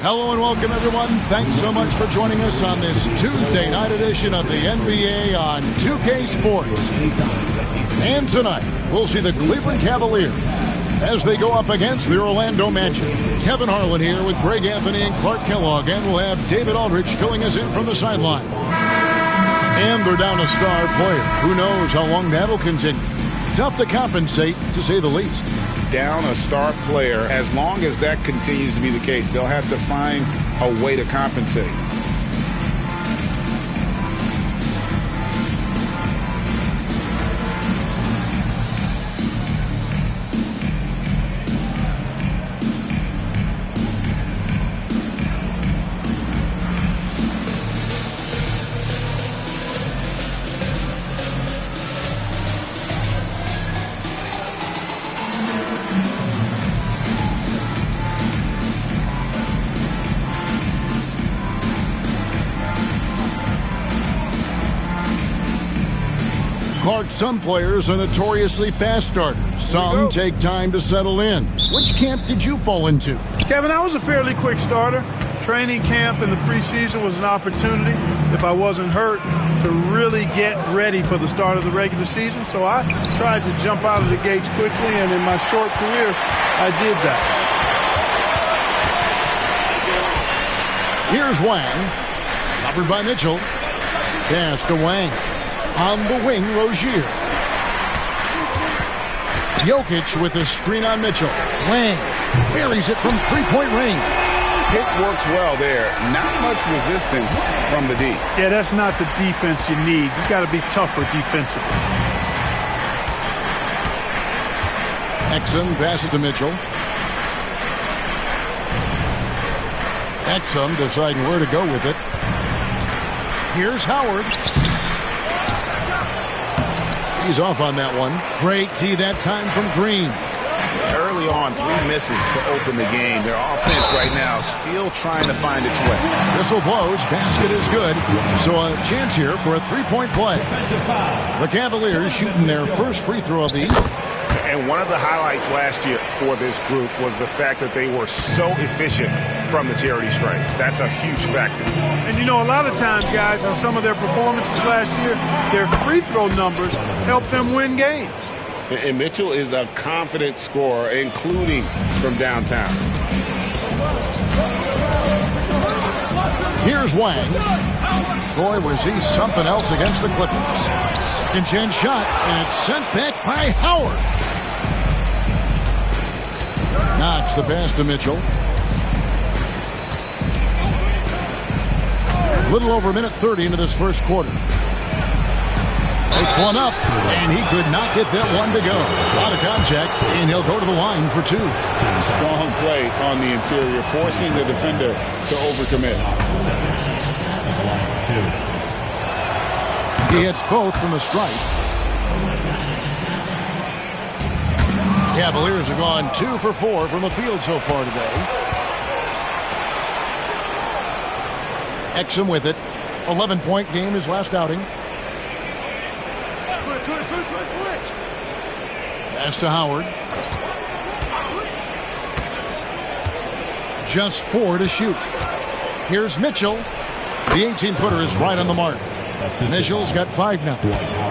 Hello and welcome, everyone. Thanks so much for joining us on this Tuesday night edition of the NBA on 2K Sports. And tonight, we'll see the Cleveland Cavaliers as they go up against the Orlando Magic. Kevin Harlan here with Greg Anthony and Clark Kellogg, and we'll have David Aldridge filling us in from the sideline. And they're down a star player. Who knows how long that'll continue. Tough to compensate, to say the least. Down a star player, as long as that continues to be the case, they'll have to find a way to compensate. Clark, some players are notoriously fast starters. Some take time to settle in. Which camp did you fall into? Kevin, I was a fairly quick starter. Training camp in the preseason was an opportunity, if I wasn't hurt, to really get ready for the start of the regular season. So I tried to jump out of the gates quickly, and in my short career, I did that. Here's Wang. Covered by Mitchell. Pass to Wang. On the wing, Rozier. Jokic with the screen on Mitchell. Wang buries it from three-point range. Pick works well there. Not much resistance from the D. Yeah, that's not the defense you need. You got to be tougher defensively. Exum passes to Mitchell. Exum deciding where to go with it. Here's Howard. He's off on that one. Great D that time from Green. Early on, 3 misses to open the game. Their offense right now still trying to find its way. Whistle blows. Basket is good. So a chance here for a three-point play. The Cavaliers shooting their first free throw of the evening. And one of the highlights last year for this group was the fact that they were so efficient from the charity stripe. That's a huge factor. And you know, a lot of times, guys, on some of their performances last year, their free throw numbers helped them win games. And Mitchell is a confident scorer, including from downtown. Here's Wang. Boy, was he something else against the Clippers. Second chance shot, and it's sent back by Howard. Knocks the pass to Mitchell. A little over a minute 30 into this first quarter. Takes one up, and he could not get that one to go. A lot of contact, and he'll go to the line for 2. Strong play on the interior, forcing the defender to overcommit. He hits both from the stripe. Cavaliers have gone 2 for 4 from the field so far today. Exum with it. 11-point game his last outing. Pass to Howard. Just 4 to shoot. Here's Mitchell. The 18-footer is right on the mark. Mitchell's got 5 now.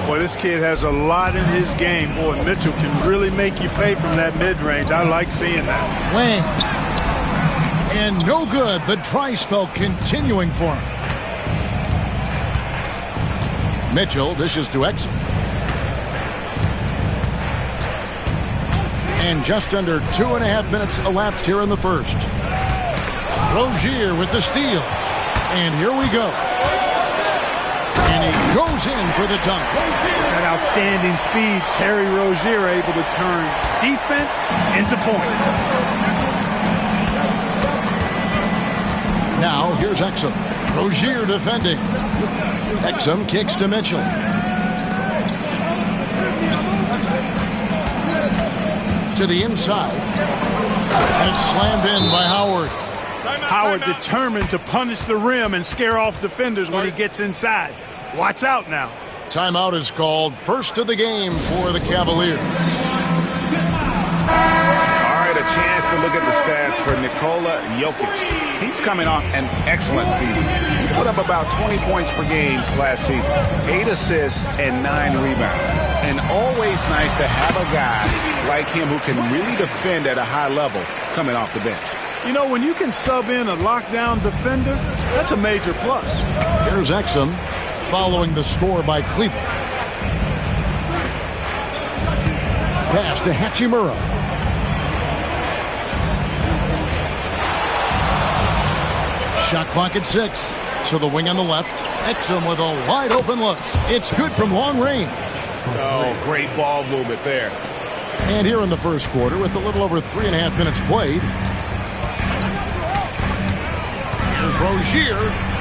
Boy, this kid has a lot in his game. Boy, Mitchell can really make you pay from that mid-range. I like seeing that. Wang. And no good. The dry spell continuing for him. Mitchell dishes to Exum. And just under 2.5 minutes elapsed here in the first. Rozier with the steal. And here we go. And he goes in for the dunk. That outstanding speed, Terry Rozier able to turn defense into points. Now here's Exum. Rozier defending. Exum kicks to Mitchell. To the inside. And it's slammed in by Howard. Howard determined to punish the rim and scare off defenders when he gets inside. Watch out now. Timeout is called. First of the game for the Cavaliers. All right, a chance to look at the stats for Nikola Jokic. He's coming off an excellent season. He put up about 20 points per game last season, 8 assists and 9 rebounds. And always nice to have a guy like him who can really defend at a high level coming off the bench. You know, when you can sub in a lockdown defender, that's a major plus. Here's Exum following the score by Cleveland. Pass to Hachimura. Shot clock at 6. So the wing on the left. Exum with a wide open look. It's good from long range. Oh, great ball movement there. And here in the first quarter with a little over 3.5 minutes played. Here's Rozier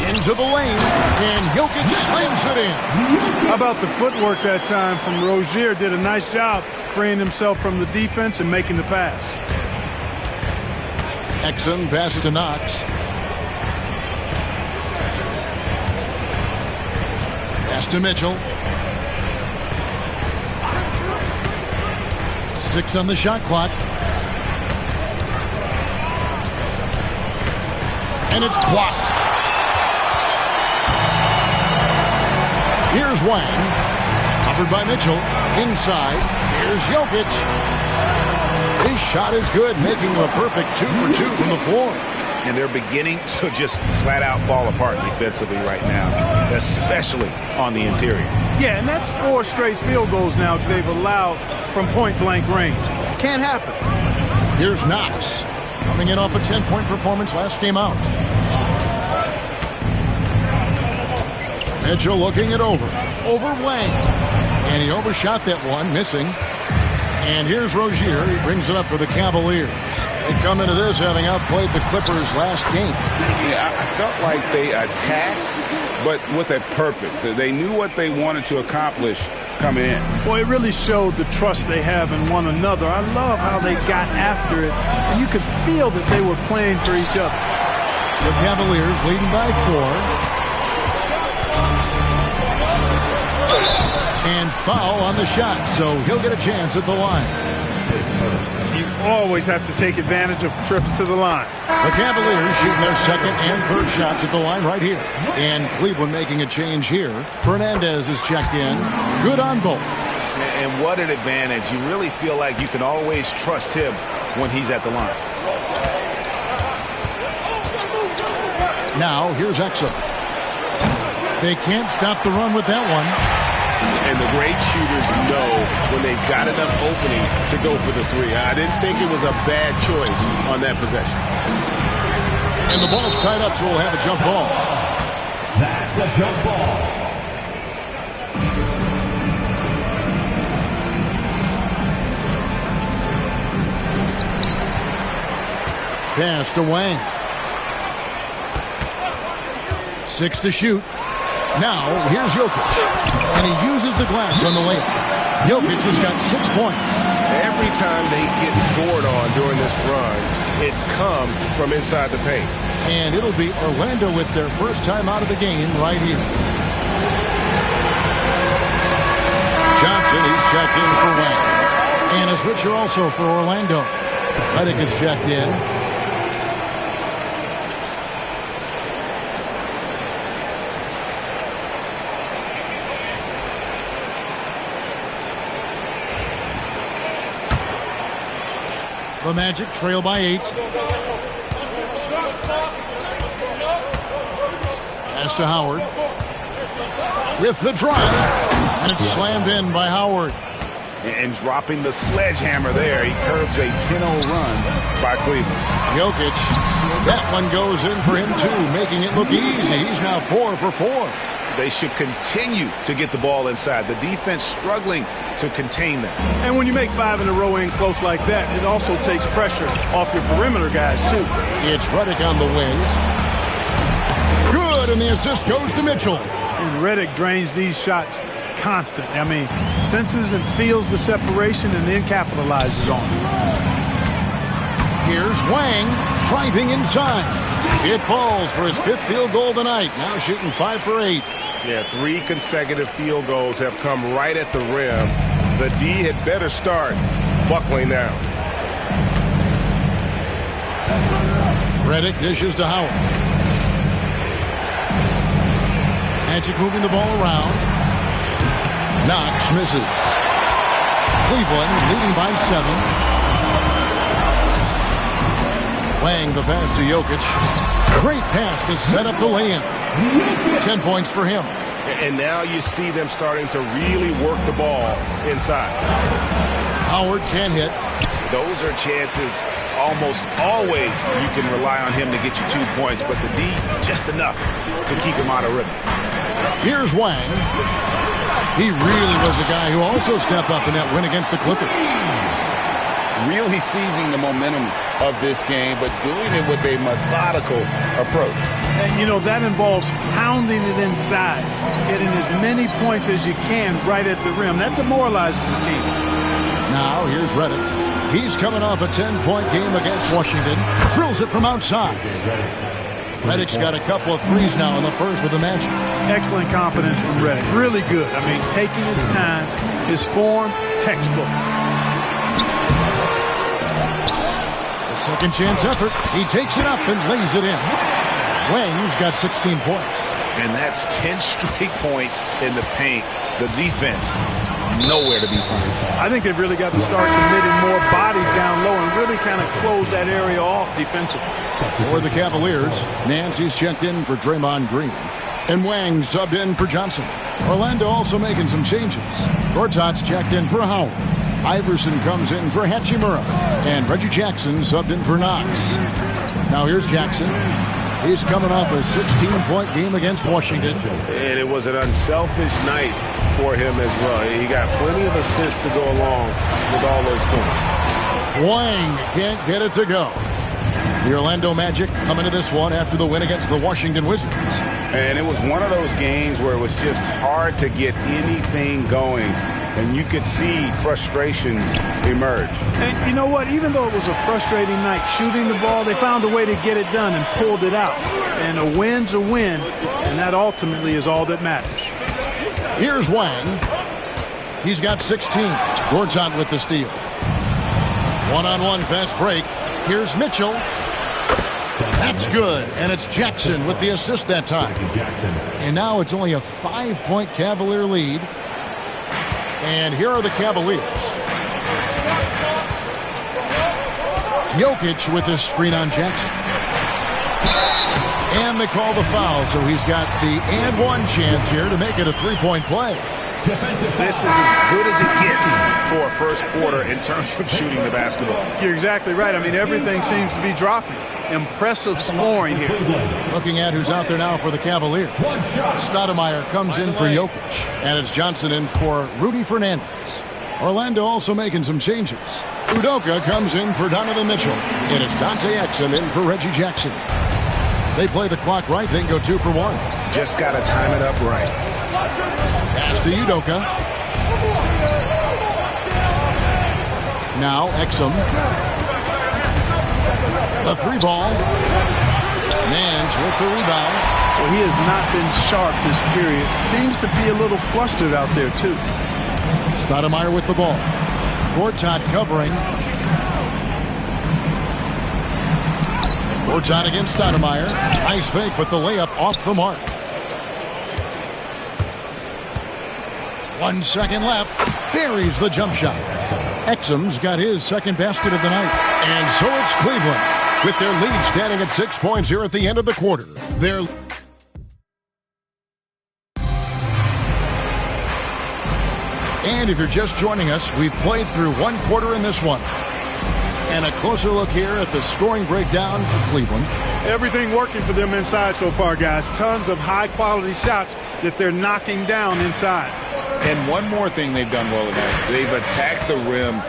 into the lane, and Jokic slams it in. How about the footwork that time from Rozier? Did a nice job freeing himself from the defense and making the pass. Exum passes to Knox. Pass to Mitchell. 6 on the shot clock. And it's blocked. Here's Wang. Covered by Mitchell. Inside. Here's Jokic. His shot is good, making him a perfect 2 for 2 from the floor. And they're beginning to just flat out fall apart defensively right now, especially on the interior. Yeah, and that's 4 straight field goals now they've allowed from point-blank range. Can't happen. Here's Knox, coming in off a 10-point performance last game out. Mitchell looking it over Wang. And he overshot that one, missing. And here's Rozier. He brings it up for the Cavaliers. They come into this having outplayed the Clippers last game. Yeah, I felt like they attacked, but with a purpose. They knew what they wanted to accomplish coming in. Boy, it really showed the trust they have in one another. I love how they got after it, and you could feel that they were playing for each other. The Cavaliers leading by 4. And foul on the shot, so he'll get a chance at the line. You always have to take advantage of trips to the line. The Cavaliers shooting their second and third shots at the line right here. And Cleveland making a change here. Fernandez is checked in. Good on both. And what an advantage. You really feel like you can always trust him when he's at the line. Now, here's Exum. They can't stop the run with that one. And the great shooters know when they've got enough opening to go for the 3. I didn't think it was a bad choice on that possession. And the ball's tied up, so we'll have a jump ball. the jump ball. Pass to Wang. 6 to shoot. Now, here's Jokic. And he uses the glass on the layup. Jokic has got 6 points. Every time they get scored on during this run, it's come from inside the paint. And it'll be Orlando with their first time out of the game right here. Johnson, he's checked in for Wang. And a switcher also for Orlando. Redick is checked in. The Magic trail by 8. Pass to Howard. With the drive. And it's slammed in by Howard. And dropping the sledgehammer there, he curbs a 10-0 run by Cleveland. Jokic. That one goes in for him too, making it look easy. He's now 4 for 4. They should continue to get the ball inside. The defense struggling to contain them. And when you make 5 in a row in close like that, it also takes pressure off your perimeter guys, too. It's Redick on the wings. Good, and the assist goes to Mitchell. And Redick drains these shots constantly. I mean, senses and feels the separation and then capitalizes on it. Here's Wang driving inside. It falls for his 5th field goal tonight. Now shooting 5 for 8. Yeah, 3 consecutive field goals have come right at the rim. The D had better start buckling down. Redick dishes to Howard. Magic moving the ball around. Knox misses. Cleveland leading by 7. Wang the pass to Jokic. Great pass to set up the lay-in. 10 points for him. And now you see them starting to really work the ball inside. Howard can't hit. Those are chances almost always you can rely on him to get you 2 points, but the D just enough to keep him out of rhythm. Here's Wang. He really was a guy who also stepped up in that win against the Clippers. Really seizing the momentum of this game, but doing it with a methodical approach. And, you know, that involves pounding it inside, getting as many points as you can right at the rim. That demoralizes the team. Now, here's Redick. He's coming off a 10-point game against Washington. Drills it from outside. Redick's got a couple of threes now in the first with the Magic. Excellent confidence from Redick. Really good. I mean, taking his time, his form, textbook. Second chance effort. He takes it up and lays it in. Wang's got 16 points. And that's 10 straight points in the paint. The defense, nowhere to be found. I think they've really got to start committing more bodies down low and really kind of close that area off defensively. For the Cavaliers, Nancy's checked in for Draymond Green. And Wang subbed in for Johnson. Orlando also making some changes. Gortat's checked in for Howard. Iverson comes in for Hachimura. And Reggie Jackson subbed in for Knox. Now here's Jackson. He's coming off a 16-point game against Washington. And it was an unselfish night for him as well. He got plenty of assists to go along with all those points. Wang can't get it to go. The Orlando Magic coming to this one after the win against the Washington Wizards. And it was one of those games where it was just hard to get anything going. And you could see frustrations emerge. And you know what? Even though it was a frustrating night shooting the ball, they found a way to get it done and pulled it out. And a win's a win, and that ultimately is all that matters. Here's Wang. He's got 16. Gortat with the steal. One-on-one fast break. Here's Mitchell. That's good. And it's Jackson with the assist that time. And now it's only a 5-point Cavalier lead. And here are the Cavaliers. Jokic with his screen on Jackson. And they call the foul, so he's got the and one chance here to make it a 3-point play. This is as good as it gets for a first quarter in terms of shooting the basketball. You're exactly right. I mean, everything seems to be dropping. Impressive scoring here. Looking at who's out there now for the Cavaliers. Stoudemire comes in for Jokic, and it's Johnson in for Rudy Fernandez. Orlando also making some changes. Udoka comes in for Donovan Mitchell, and it's Dante Exum in for Reggie Jackson. They play the clock right, then go 2 for 1. Just got to time it up right. Pass to Udoka. Now Exum. The 3-ball. Nance with the rebound. Well, he has not been sharp this period. Seems to be a little flustered out there, too. Stoudemire with the ball. Gortat covering. Gortat against Stoudemire. Nice fake, but the layup off the mark. 1 second left. Buries the jump shot. Exum's got his second basket of the night. And so it's Cleveland, with their lead standing at 6 points here at the end of the quarter. And if you're just joining us, we've played through 1 quarter in this one. And a closer look here at the scoring breakdown for Cleveland. Everything working for them inside so far, guys. Tons of high-quality shots that they're knocking down inside. And one more thing they've done well tonight. They've attacked the rim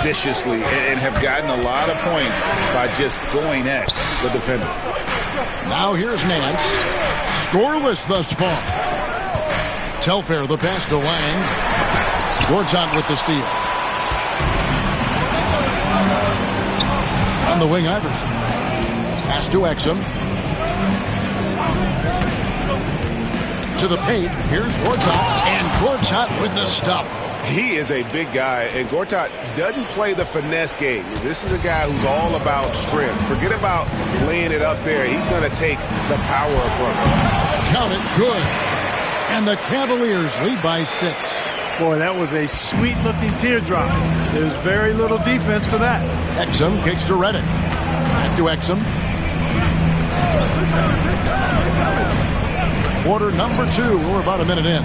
viciously and have gotten a lot of points by just going at the defender. Now here's Nance. Scoreless thus far. Telfair the pass to Lang. Gortat with the steal. On the wing, Iverson. Pass to Exum. To the paint. Here's Gortat. And Gortat with the stuff. He is a big guy, and Gortat doesn't play the finesse game. This is a guy who's all about strength. Forget about laying it up there. He's going to take the power approach. Count it. Good. And the Cavaliers lead by 6. Boy, that was a sweet-looking teardrop. There's very little defense for that. Exum kicks to Redick. Back to Exum. Quarter number 2. We're about a minute in.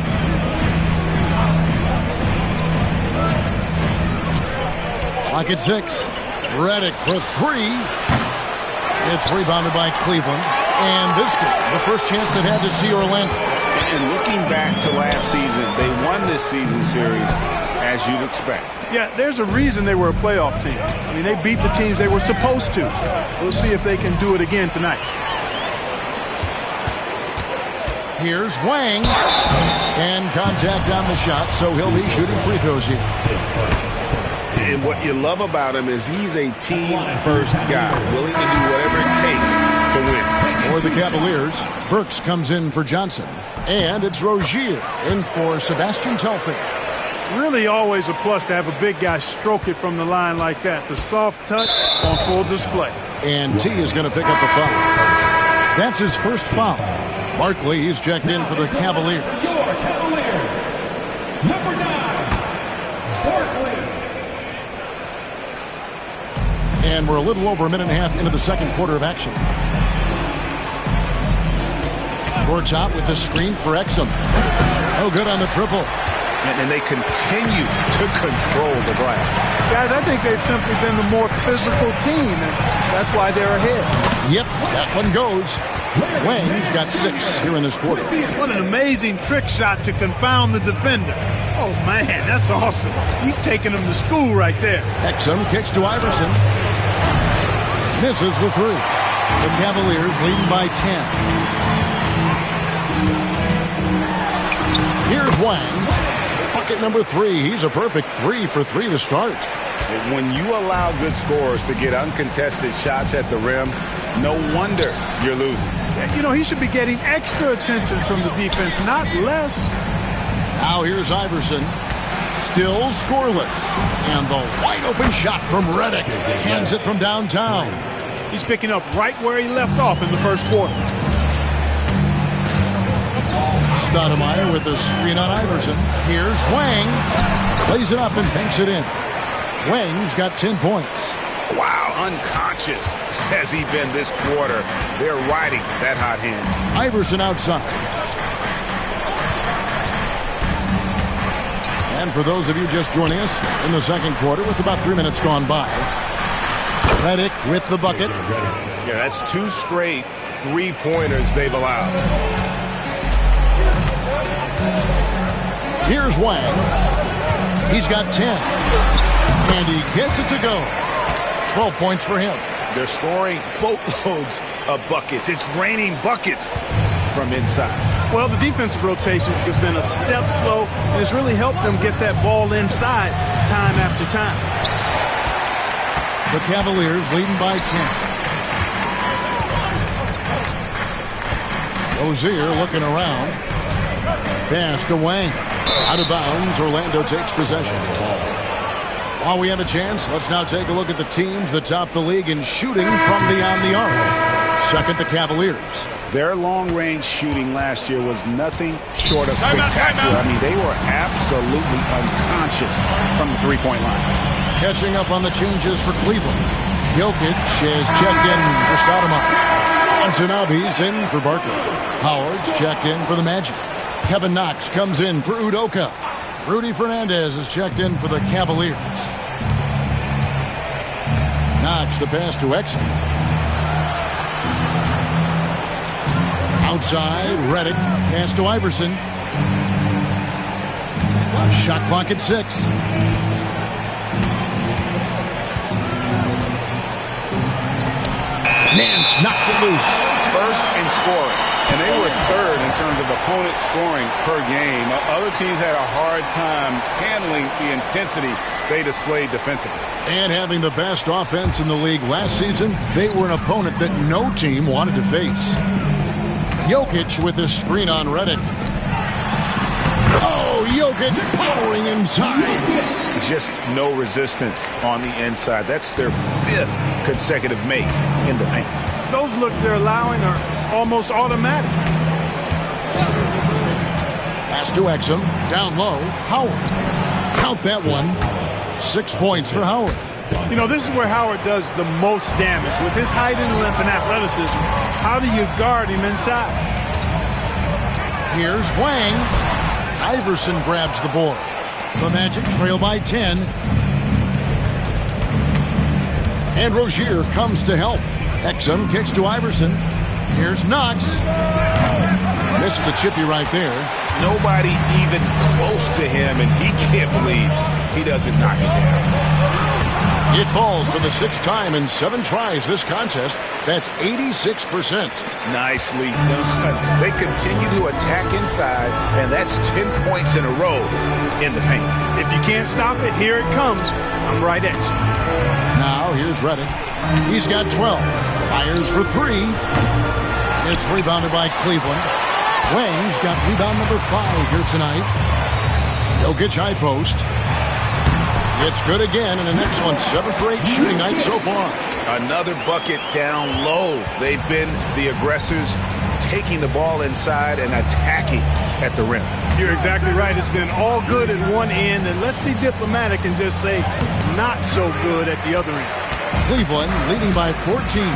Clock at 6. Redick for 3. It's rebounded by Cleveland. And this game, the first chance they've had to see Orlando. And looking back to last season, they won this season series as you'd expect. Yeah, there's a reason they were a playoff team. I mean, they beat the teams they were supposed to. We'll see if they can do it again tonight. Here's Wang. And contact on the shot, so he'll be shooting free throws here. And what you love about him is he's a team-first guy, willing to do whatever it takes to win. For the Cavaliers, Burks comes in for Johnson. And it's Rozier in for Sebastian Telfair. Really always a plus to have a big guy stroke it from the line like that. The soft touch on full display. And T is going to pick up the foul. That's his first foul. Barkley is checked in for the Cavaliers. Number 9, Barkley. And we're a little over a minute and a half into the second quarter of action. Gortat with the screen for Exum. Oh, good on the triple. And they continue to control the glass. Guys, I think they've simply been the more physical team, and that's why they're ahead. Yep, that one goes. Wang's got 6 here in this quarter. What an amazing trick shot to confound the defender. Oh, man, that's awesome. He's taking him to school right there. Exum kicks to Iverson. Misses the 3. The Cavaliers leading by 10. Here's Wang. Bucket number 3. He's a perfect 3 for 3 to start. When you allow good scorers to get uncontested shots at the rim, no wonder you're losing. You know, he should be getting extra attention from the defense, not less. Now here's Iverson. Still scoreless. And the wide open shot from Redick. Cans it from downtown. He's picking up right where he left off in the first quarter. Stoudemire with the screen on Iverson. Here's Wang. Plays it up and banks it in. Wang's got 10 points. Wow, unconscious has he been this quarter. They're riding that hot hand. Iverson outside. And for those of you just joining us in the second quarter with about 3 minutes gone by, Redick with the bucket. Yeah, that's 2 straight three-pointers they've allowed. Here's Wang. He's got 10. And he gets it to go. 12 points for him. They're scoring boatloads of buckets. It's raining buckets from inside. Well, the defensive rotations have been a step slow, and it's really helped them get that ball inside time after time. The Cavaliers leading by 10. Rozier looking around. Pass to Wang. Out of bounds. Orlando takes possession. While we have a chance, let's now take a look at the teams that top the league in shooting from beyond the arc. Second, the Cavaliers. Their long-range shooting last year was nothing short of spectacular. I mean, they were absolutely unconscious from the three-point line. Catching up on the changes for Cleveland. Jokic has checked in for Stoudemire. Antetokounmpo's in for Barkley. Howard's checked in for the Magic. Kevin Knox comes in for Udoka. Rudy Fernandez is checked in for the Cavaliers. Knox the pass to Exum. Outside, Redick. Pass to Iverson. Shot clock at 6. Nance knocks it loose. First in scoring, and they were third in terms of opponent scoring per game. Other teams had a hard time handling the intensity they displayed defensively. And having the best offense in the league last season, they were an opponent that no team wanted to face. Jokic with his screen on Redick. Oh, Jokic powering inside. Just no resistance on the inside. That's their 5th consecutive make in the paint. Those looks they're allowing are almost automatic. Pass to Exum. Down low. Howard. Count that one. 6 points for Howard. You know, this is where Howard does the most damage. With his height and length and athleticism, how do you guard him inside? Here's Wang. Iverson grabs the board. The Magic trail by 10. And Rozier comes to help. Exum kicks to Iverson. Here's Knox. Misses the chippy right there. Nobody even close to him, and he can't believe he doesn't knock it down. It falls for the 6th time in 7 tries this contest. That's 86%. Nicely done. They continue to attack inside, and that's 10 points in a row in the paint. If you can't stop it, here it comes. I'm right at you. Now here's Redick. He's got 12. Fires for 3. It's rebounded by Cleveland. Wang's got rebound number 5 here tonight. Jokic high post. It's good again, and an excellent 7 for 8 shooting night so far. Another bucket down low. They've been the aggressors, taking the ball inside and attacking at the rim. You're exactly right. It's been all good at one end, and let's be diplomatic and just say not so good at the other end. Cleveland leading by 14.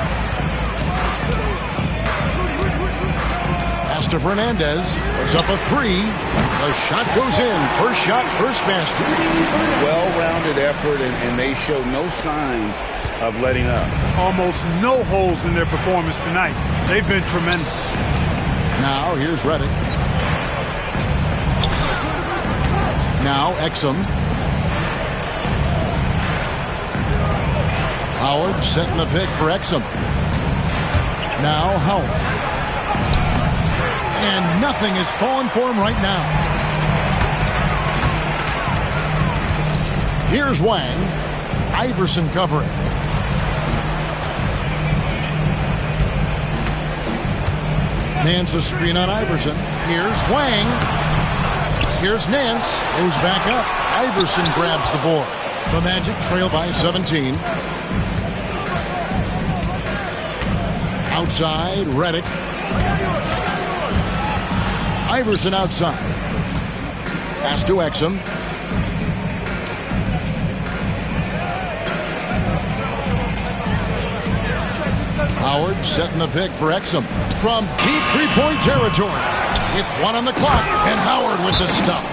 Pass to Fernandez. Puts up a 3. The shot goes in. First shot, first basket. Well-rounded effort, and they show no signs of letting up. Almost no holes in their performance tonight. They've been tremendous. Now here's Redick. Now Exum. Howard setting the pick for Exum. Now Howard. And nothing is falling for him right now. Here's Wang. Iverson covering. Nance a screen on Iverson. Here's Wang. Here's Nance. Goes back up. Iverson grabs the board. The Magic trail by 17. Outside, Redick. Iverson outside. Pass to Exum. Howard setting the pick for Exum from deep three-point territory with 1 on the clock, and Howard with the stuff.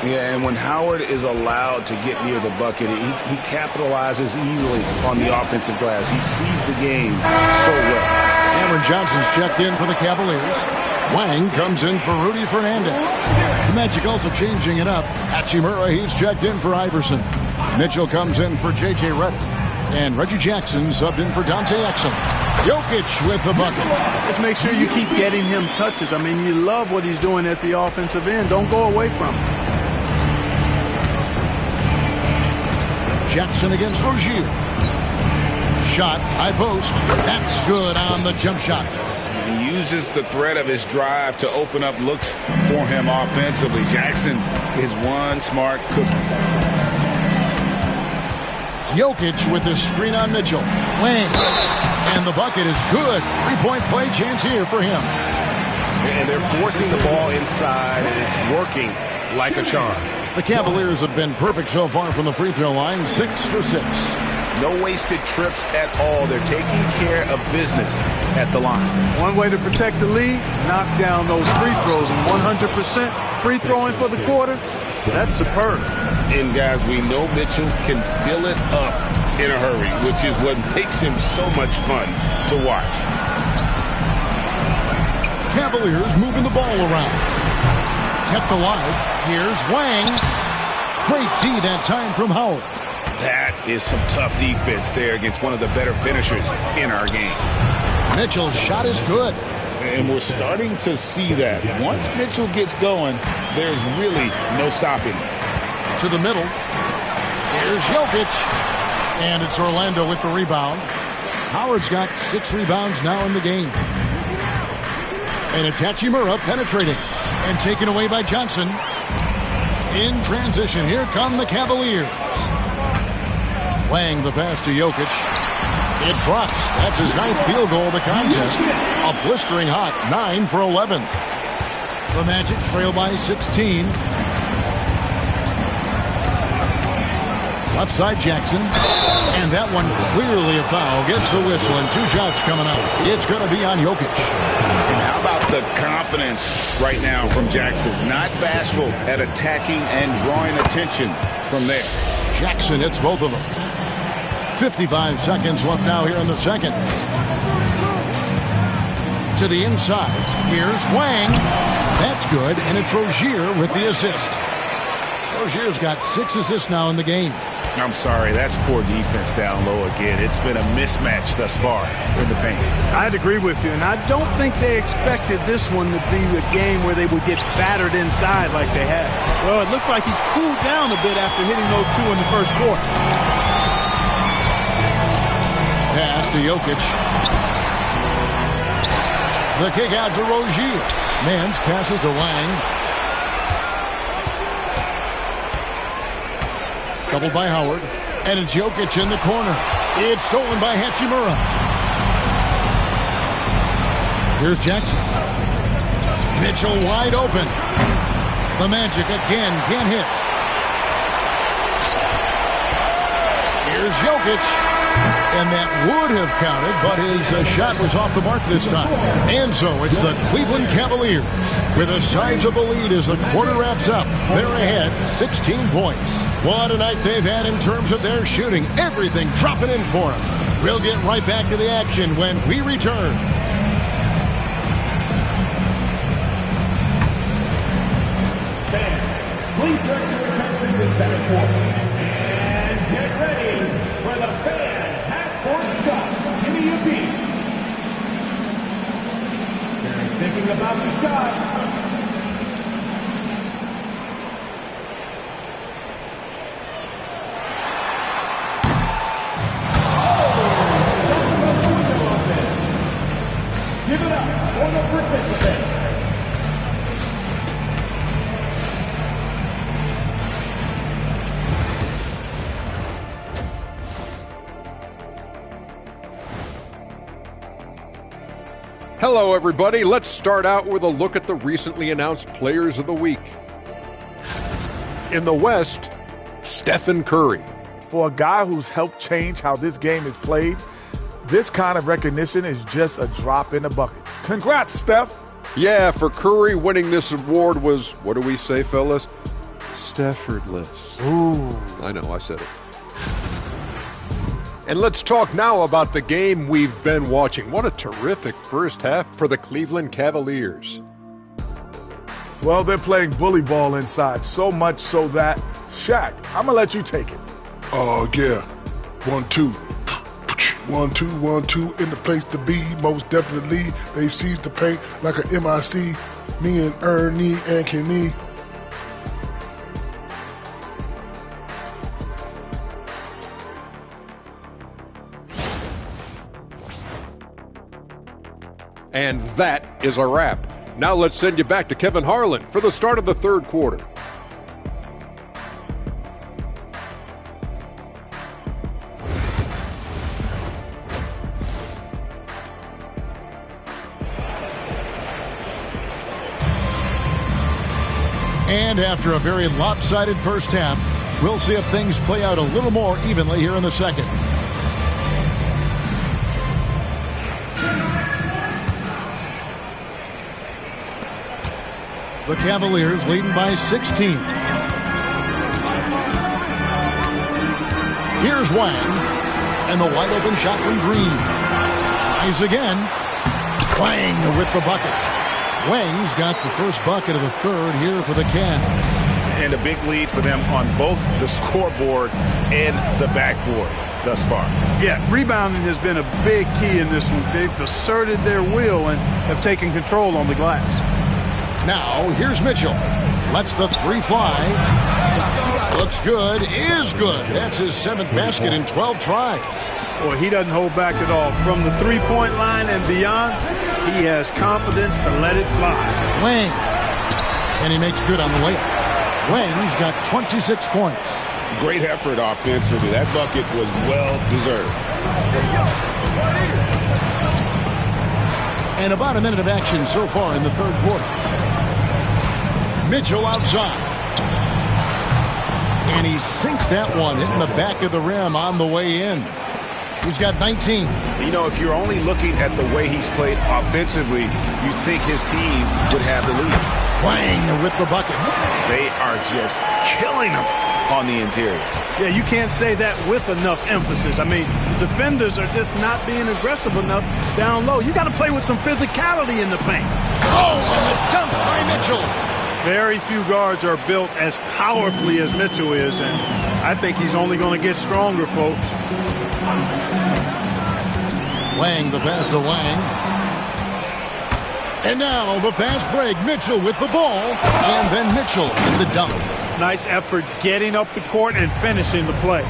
Yeah, and when Howard is allowed to get near the bucket, he capitalizes easily on the offensive glass. He sees the game so well. Cameron Johnson's checked in for the Cavaliers. Wang comes in for Rudy Fernandez. The Magic also changing it up. Hachimura, he's checked in for Iverson. Mitchell comes in for J.J. Redick. And Reggie Jackson subbed in for Dante Exum. Jokic with the bucket. Just make sure you keep getting him touches. I mean, you love what he's doing at the offensive end. Don't go away from him. Jackson against Rozier. Shot, high post. That's good on the jump shot. He uses the threat of his drive to open up looks for him offensively. Jackson is one smart cookie. Jokic with the screen on Mitchell. Wang. And the bucket is good. Three-point play chance here for him. And they're forcing the ball inside, and it's working like a charm. The Cavaliers have been perfect so far from the free throw line, 6 for 6. No wasted trips at all. They're taking care of business at the line. One way to protect the lead, knock down those free throws. And 100% free throwing for the quarter, that's superb. And guys, we know Mitchell can fill it up in a hurry, which is what makes him so much fun to watch. Cavaliers moving the ball around. Kept alive. Here's Wang. Great D that time from Howard. That is some tough defense there against one of the better finishers in our game. Mitchell's shot is good. And we're starting to see that. Once Mitchell gets going, there's really no stopping. To the middle. Here's Jokic. And it's Orlando with the rebound. Howard's got 6 rebounds now in the game. And it's Hachimura penetrating. And taken away by Johnson. In transition, here come the Cavaliers. Wang the pass to Jokic. It drops. That's his 9th field goal of the contest. A blistering hot 9 for 11. The Magic trail by 16. Left side Jackson. And that one clearly a foul. Gets the whistle and 2 shots coming out. It's going to be on Jokic. And how about the confidence right now from Jackson? Not bashful at attacking and drawing attention from there. Jackson hits both of them. 55 seconds left now here in the second. To the inside. Here's Wang. That's good. And it's Rozier with the assist. Rozier's got 6 assists now in the game. I'm sorry, that's poor defense down low again. It's been a mismatch thus far in the paint. I'd agree with you, and I don't think they expected this one to be a game where they would get battered inside like they had. Well, it looks like he's cooled down a bit after hitting those 2 in the first quarter. Pass to Jokic. The kick out to Rozier. Mans passes to Wang. Doubled by Howard. And it's Jokic in the corner. It's stolen by Hachimura. Here's Jackson. Mitchell wide open. The Magic again can't hit. Here's Jokic. And that would have counted, but his shot was off the mark this time. And so it's the Cleveland Cavaliers with a sizable lead as the quarter wraps up. They're ahead 16 points. What a night they've had in terms of their shooting. Everything dropping in for them. We'll get right back to the action when we return. Fans, please direct your attention to center court. And get ready for the fan half-court shot. Give me a beat. They're thinking about the shot. Give it up for the participants. Hello, everybody. Let's start out with a look at the recently announced Players of the Week. In the West, Stephen Curry. For a guy who's helped change how this game is played, this kind of recognition is just a drop in the bucket. Congrats, Steph. Yeah, for Curry, winning this award was, what do we say, fellas? Staffordless. Ooh. I know, I said it. And let's talk now about the game we've been watching. What a terrific first half for the Cleveland Cavaliers. Well, they're playing bully ball inside, so much so that, Shaq, I'm going to let you take it. Oh, yeah. 1-2. 1-2, 1-2 in the place to be. Most definitely, they seize the paint like a MIC. Me and Ernie and Kenny. And that is a wrap. Now let's send you back to Kevin Harlan for the start of the third quarter. And after a very lopsided first half, we'll see if things play out a little more evenly here in the second. The Cavaliers leading by 16. Here's Wang, and the wide open shot from Green. Tries again. Wang with the bucket. Wang's got the first bucket of the third here for the Cavs. And a big lead for them on both the scoreboard and the backboard thus far. Yeah, rebounding has been a big key in this one. They've asserted their will and have taken control on the glass. Now, here's Mitchell. Lets the three fly. Looks good, is good. That's his 7th basket in 12 tries. Boy, he doesn't hold back at all. From the three-point line and beyond, he has confidence to let it fly. Wang. And he makes good on the layup. Wang's got 26 points. Great effort offensively. That bucket was well deserved. And about a minute of action so far in the third quarter. Mitchell outside. And he sinks that one, hitting the back of the rim on the way in. He's got 19. You know, if you're only looking at the way he's played offensively, you think his team would have the lead. Wang with the bucket. They are just killing him on the interior. Yeah, you can't say that with enough emphasis. I mean, the defenders are just not being aggressive enough down low. You got to play with some physicality in the paint. Oh, and the dunk by Mitchell. Very few guards are built as powerfully as Mitchell is, and I think he's only going to get stronger, folks. Wang, the pass to Wang. And now the fast break. Mitchell with the ball, and then Mitchell in the dunk. Nice effort getting up the court and finishing the play.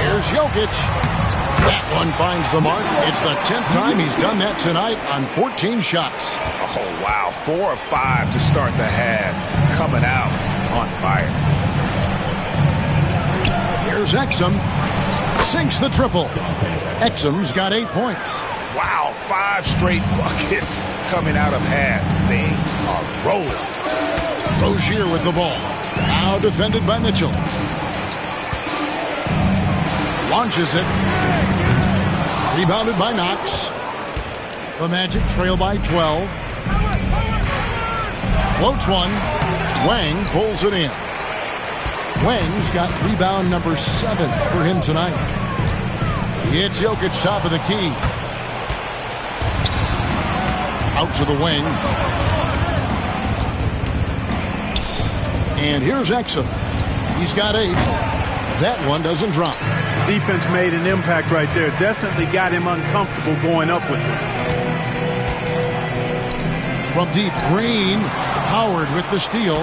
Here's Jokic. That one finds the mark. It's the 10th time he's done that tonight on 14 shots. Oh, wow. 4 of 5 to start the half. Coming out on fire. Here's Exum. Sinks the triple. Exum's got 8 points. Wow, 5 straight buckets coming out of half. They are rolling. Rozier with the ball. Now defended by Mitchell. Launches it. Rebounded by Knox. The Magic trail by 12. Floats one. Wang pulls it in. Wang's got rebound number 7 for him tonight. It's Jokic top of the key. Out to the wing. And here's Exum. He's got 8. That one doesn't drop. Defense made an impact right there. Definitely got him uncomfortable going up with it. From deep, Green. Howard with the steal.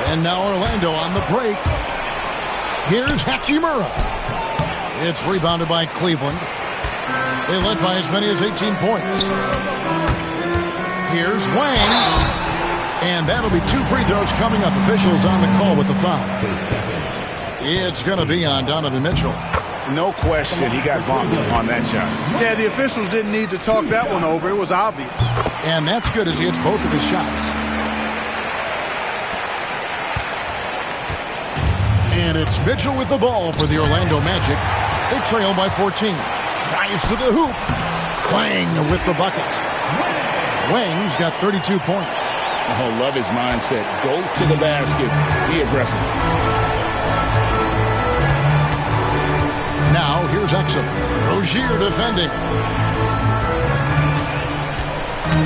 And now Orlando on the break. Here's Hachimura. It's rebounded by Cleveland. They led by as many as 18 points. Here's Wang. And that'll be 2 free throws coming up. Officials on the call with the foul. It's going to be on Donovan Mitchell. No question, he got bumped on that shot. Yeah, the officials didn't need to talk that one over. It was obvious. And that's good as he hits both of his shots. And it's Mitchell with the ball for the Orlando Magic. They trail by 14. Drives to the hoop. Wang with the bucket. Wang's got 32 points. Oh, love his mindset. Go to the basket. Be aggressive. Now, here's Exum. Rozier defending.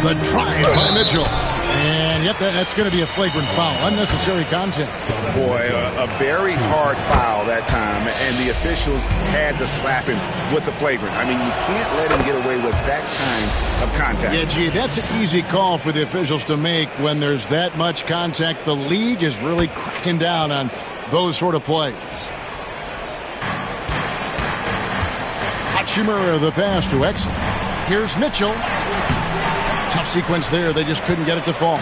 The drive by Mitchell. And, yep, that's going to be a flagrant foul. Unnecessary contact. Boy, a very hard foul that time, and the officials had to slap him with the flagrant. I mean, you can't let him get away with that kind of contact. Yeah, gee, that's an easy call for the officials to make when there's that much contact. The league is really cracking down on those sort of plays. Hachimura, the pass to Exum. Here's Mitchell. Tough sequence there. They just couldn't get it to fall.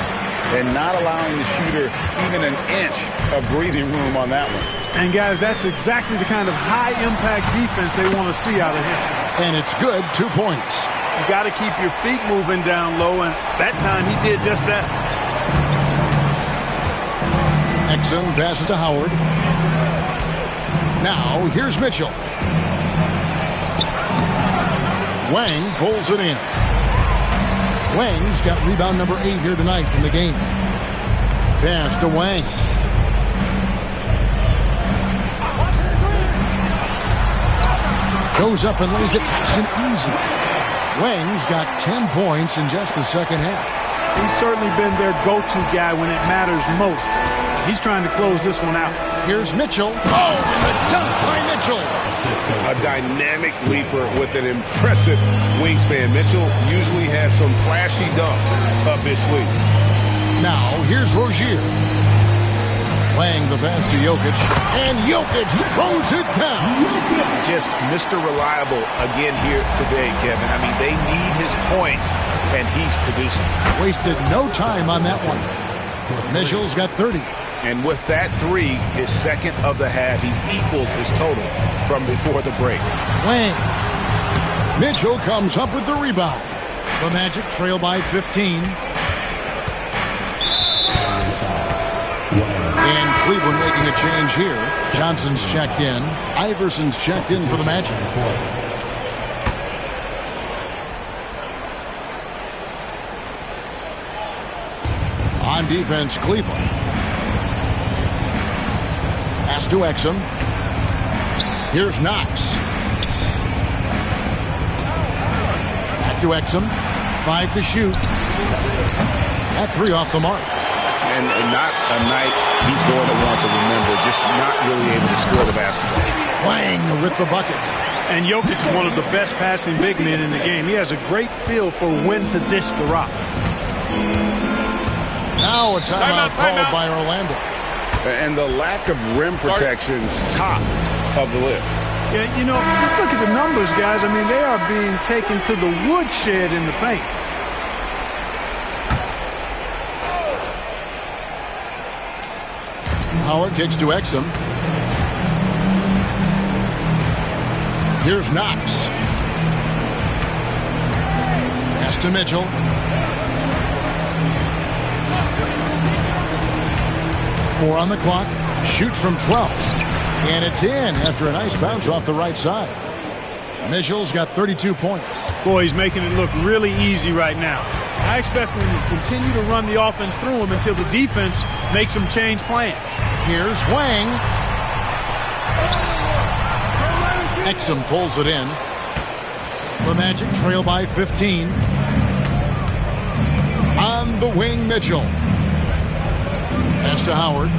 And not allowing the shooter even an inch of breathing room on that one. And, guys, that's exactly the kind of high-impact defense they want to see out of him. And it's good. 2 points. You got to keep your feet moving down low, and that time he did just that. Exum passes to Howard. Now, here's Mitchell. Wang pulls it in. Wang's got rebound number 8 here tonight in the game. Pass to Wang. Goes up and lays it nice and easy. Wang's got 10 points in just the second half. He's certainly been their go-to guy when it matters most. He's trying to close this one out. Here's Mitchell. Oh, and the dunk by Mitchell. A dynamic leaper with an impressive wingspan. Mitchell usually has some flashy dunks up his sleeve. Now, here's Rozier. Playing the pass to Jokic. And Jokic throws it down. Just Mr. Reliable again here today, Kevin. I mean, they need his points, and he's producing. Wasted no time on that one. Mitchell's got 30. And with that 3, his second of the half, he's equaled his total from before the break. Wang. Mitchell comes up with the rebound. The Magic trail by 15. And Cleveland making a change here. Johnson's checked in. Iverson's checked in for the Magic. On defense, Cleveland. Pass to Exum. Here's Knox. Back to Exum. 5 to shoot. That 3 off the mark. And not a night he's going to want to remember, just not really able to score the basketball. Wang with the bucket. And Jokic is one of the best passing big men in the game. He has a great feel for when to dish the rock. Now a timeout called by Orlando. And the lack of rim protection, top of the list. Yeah, you know, just look at the numbers, guys. I mean, they are being taken to the woodshed in the paint. Howard kicks to Exum. Here's Knox. Pass to Mitchell. Four on the clock. Shoots from 12. And it's in after a nice bounce off the right side. Mitchell's got 32 points. Boy, he's making it look really easy right now. I expect them to continue to run the offense through him until the defense makes them change plans. Here's Wang. Exum pulls it in. The Magic trail by 15. On the wing, Mitchell. Pass to Howard.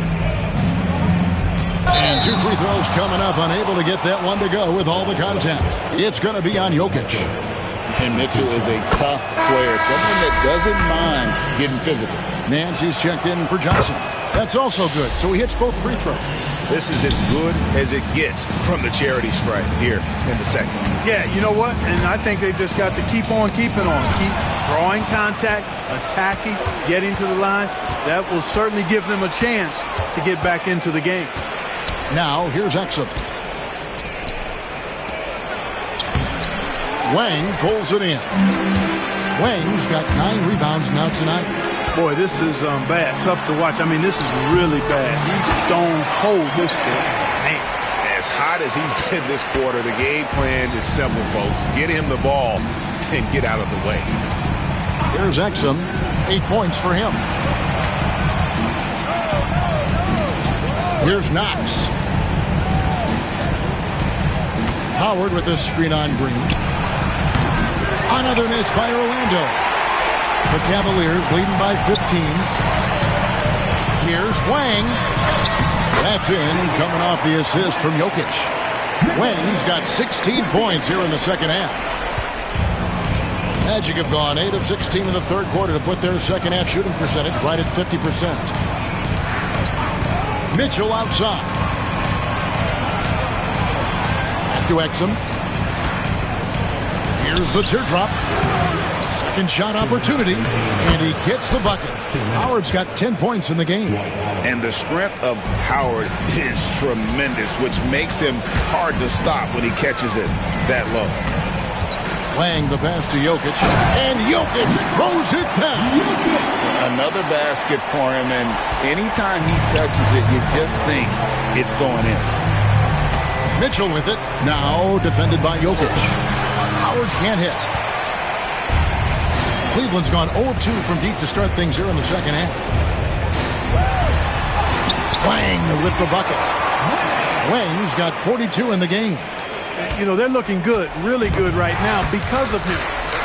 And 2 free throws coming up. Unable to get that one to go with all the contact. It's going to be on Jokic. And Mitchell is a tough player, someone that doesn't mind getting physical. Nancy's checked in for Johnson. That's also good, so he hits both free throws. This is as good as it gets from the charity stripe here in the second. Yeah, you know what? And I think they've just got to keep on keeping on. Keep drawing contact, attacking, getting to the line. That will certainly give them a chance to get back into the game. Now, here's Exum. Wang pulls it in. Wang's got 9 rebounds now tonight. Boy, this is bad. Tough to watch. I mean, this is really bad. He's stone cold this quarter. Man. As hot as he's been this quarter, the game plan is simple, folks. Get him the ball and get out of the way. Here's Exum. 8 points for him. Here's Knox. Howard with the screen on Green. Another miss by Orlando. The Cavaliers leading by 15. Here's Wang. That's in, coming off the assist from Jokic. Wang's got 16 points here in the second half. Magic have gone 8 of 16 in the third quarter to put their second half shooting percentage right at 50%. Mitchell outside. Back to Exum. Here's the teardrop. Second shot opportunity, and he gets the bucket. Howard's got 10 points in the game. And the strength of Howard is tremendous, which makes him hard to stop when he catches it that low. Wang the pass to Jokic, and Jokic throws it down. Another basket for him, and anytime he touches it, you just think it's going in. Mitchell with it, now defended by Jokic. Howard can't hit. Cleveland's gone 0 of 2 from deep to start things here in the second half. Wang with the bucket. Wang's got 42 in the game. You know, they're looking good, really good right now because of him.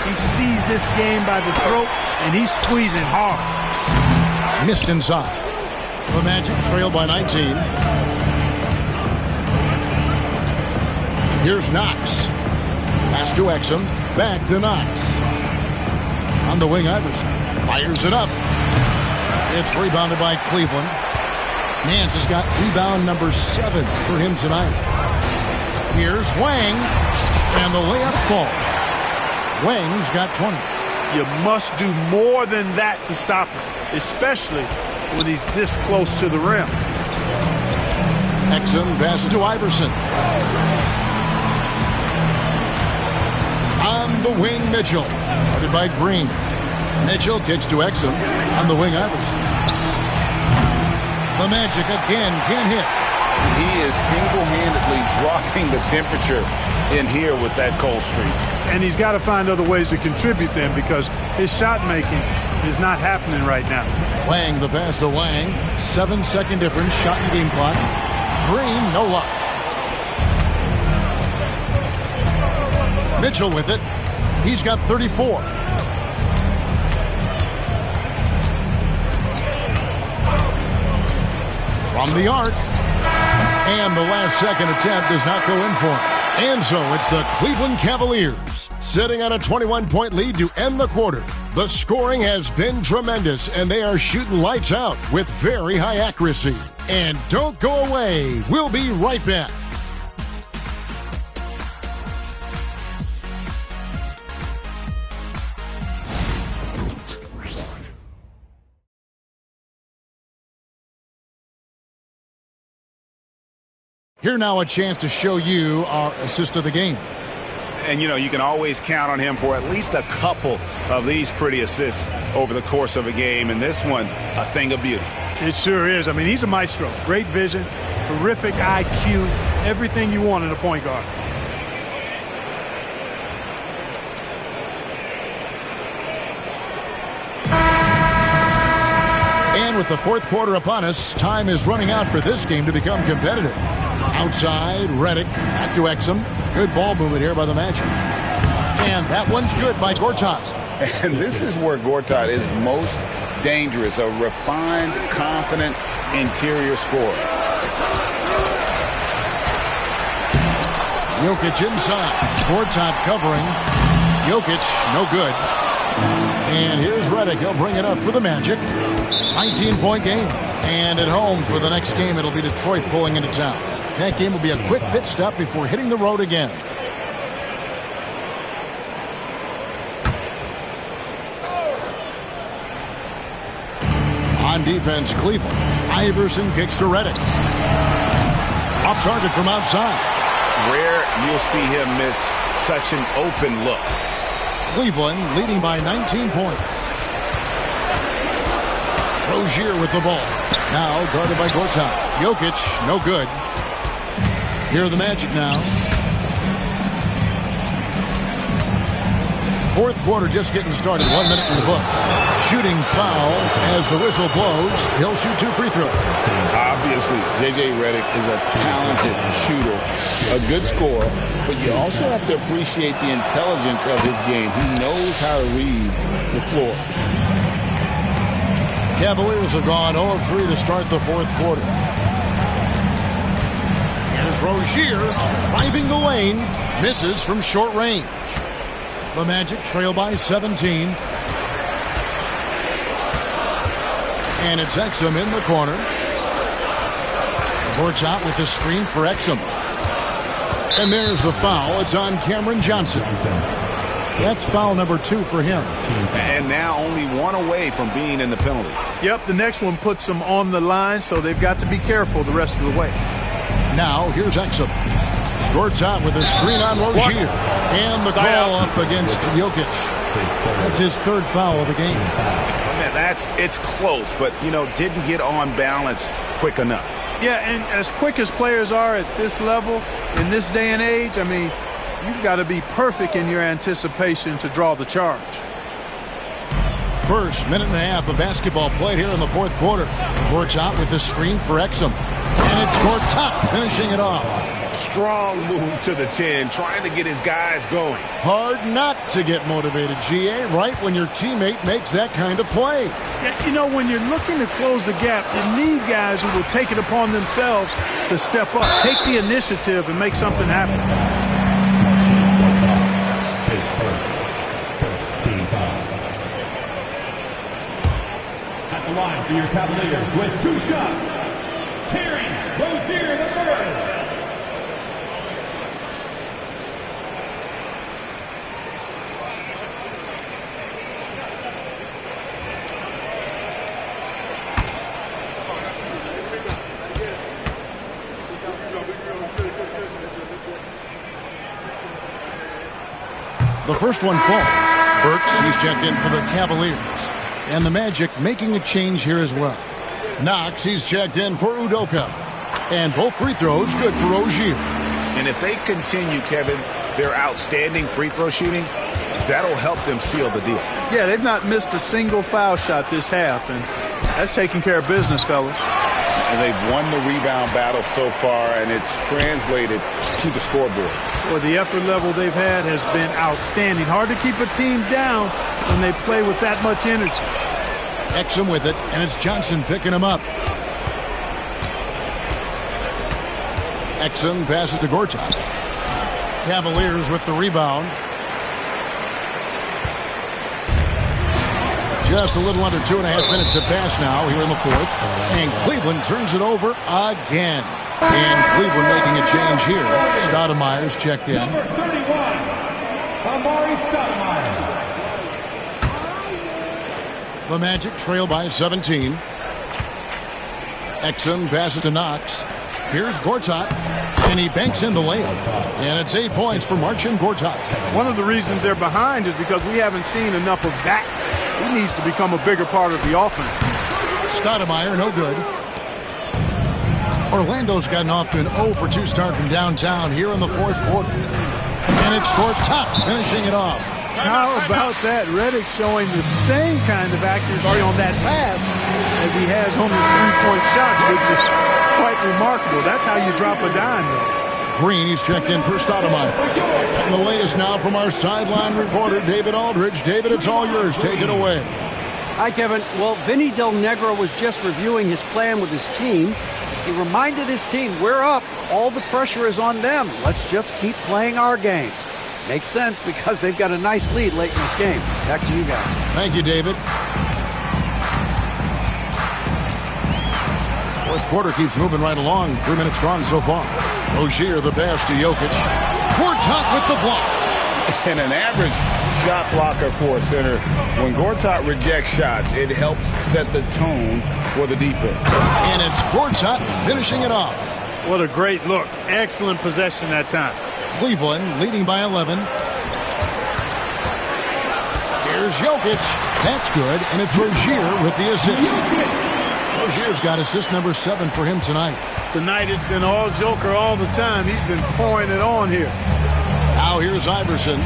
He sees this game by the throat, and he's squeezing hard. Missed inside. The Magic trail by 19. Here's Knox. Pass to Exum. Back to Knox. On the wing, Iverson fires it up. It's rebounded by Cleveland. Nance has got rebound number 7 for him tonight. Here's Wang, and the layup falls. Wang's got 20. You must do more than that to stop him, especially when he's this close to the rim. Exum passes to Iverson. On the wing, Mitchell. Guarded by Green. Mitchell kicks to Exum. On the wing, Iverson. The Magic again can't hit. He is single-handedly dropping the temperature in here with that cold streak. And he's got to find other ways to contribute then because his shot making is not happening right now. Wang the pass to Wang. 7-second difference. Shot in the game clock. Green, no luck. Mitchell with it. He's got 34. From the arc. And the last second attempt does not go in for him. And so it's the Cleveland Cavaliers sitting on a 21-point lead to end the quarter. The scoring has been tremendous, and they are shooting lights out with very high accuracy. And don't go away. We'll be right back. Here now a chance to show you our assist of the game. And, you know, you can always count on him for at least a couple of these pretty assists over the course of a game. And this one, a thing of beauty. It sure is. I mean, he's a maestro. Great vision, terrific IQ, everything you want in a point guard. And with the fourth quarter upon us, time is running out for this game to become competitive. Outside, Redick, back to Exum. Good ball movement here by the Magic. And that one's good by Gortat. And this is where Gortat is most dangerous, a refined, confident interior scorer. Jokic inside. Gortat covering. Jokic, no good. And here's Redick. He'll bring it up for the Magic. 19-point game. And at home for the next game, it'll be Detroit pulling into town. That game will be a quick pit stop before hitting the road again. On defense, Cleveland. Iverson kicks to Redick. Off target from outside. Rare you'll see him miss such an open look. Cleveland leading by 19 points. Rozier with the ball. Now guarded by Gortat. Jokic, no good. Here are the Magic now. Fourth quarter just getting started. 1 minute in the books. Shooting foul as the whistle blows. He'll shoot 2 free throws. Obviously, J.J. Redick is a talented shooter, a good scorer, but you also have to appreciate the intelligence of his game. He knows how to read the floor. Cavaliers have gone 0 of 3 to start the fourth quarter. Here's Rozier driving the lane. Misses from short range. The Magic trail by 17. And it's Exum in the corner. Gortat with the screen for Exum. And there's the foul. It's on Cameron Johnson. That's foul number 2 for him. And now only 1 away from being in the penalty. Yep, the next one puts them on the line, so they've got to be careful the rest of the way. Now here's Exum. Gortat with a screen on Rozier. And the call up against Jokic. That's his 3rd foul of the game. It's close, but, didn't get on balance quick enough. Yeah, and as quick as players are at this level, in this day and age, I mean, you've got to be perfect in your anticipation to draw the charge. First minute and a half of basketball played here in the fourth quarter. Gortat with the screen for Exum. And it's Gortat finishing it off. Strong move to the 10, trying to get his guys going. Hard not to get motivated, GA, right when your teammate makes that kind of play. Yeah, when you're looking to close the gap, you need guys who will take it upon themselves to step up, take the initiative, and make something happen. At the line for your Cavaliers with 2 shots, Terry Rozier III. The first one falls. Burks, he's checked in for the Cavaliers. And the Magic making a change here as well. Knox, he's checked in for Udoka. And both free throws good for Rozier. And if they continue, Kevin, their outstanding free throw shooting, that'll help them seal the deal. Yeah, they've not missed a single foul shot this half, and that's taking care of business, fellas. And they've won the rebound battle so far, and it's translated to the scoreboard. Well, the effort level they've had has been outstanding. Hard to keep a team down when they play with that much energy. Exum with it, and it's Johnson picking him up. Exum passes to Gortat. Cavaliers with the rebound. Just a little under 2.5 minutes have passed now here in the fourth. And Cleveland turns it over again. And Cleveland making a change here. Stoudemire's checked in. Number 31, Amari Stoudemire. The Magic trail by 17. Exum passes to Knox. Here's Gortat, and he banks in the layup. And it's 8 points for Marcin Gortat. One of the reasons they're behind is because we haven't seen enough of that. He needs to become a bigger part of the offense. Stoudemire, no good. Orlando's gotten off to an 0-for-2 start from downtown here in the fourth quarter. And it's Gortat finishing it off. How about that? Redick showing the same kind of accuracy on that pass as he has on his three-point shot, which is quite remarkable. That's how you drop a dime, though. Green, he's checked in for Stoudemire. And the latest now from our sideline reporter, David Aldridge. David, it's all yours. Take it away. Hi, Kevin. Well, Vinny Del Negro was just reviewing his plan with his team. He reminded his team, we're up. All the pressure is on them. Let's just keep playing our game. Makes sense because they've got a nice lead late in this game. Back to you guys. Thank you, David. Fourth quarter keeps moving right along. 3 minutes gone so far. Rozier the pass to Jokic. Gortat with the block. And an average shot blocker for a center. When Gortat rejects shots, it helps set the tone for the defense. And it's Gortat finishing it off. What a great look. Excellent possession that time. Cleveland leading by 11. Here's Jokic. That's good. And it's Rozier with the assist. Rozier's got assist number 7 for him tonight. Tonight it's been all Joker all the time. He's been pouring it on here. Now here's Iverson.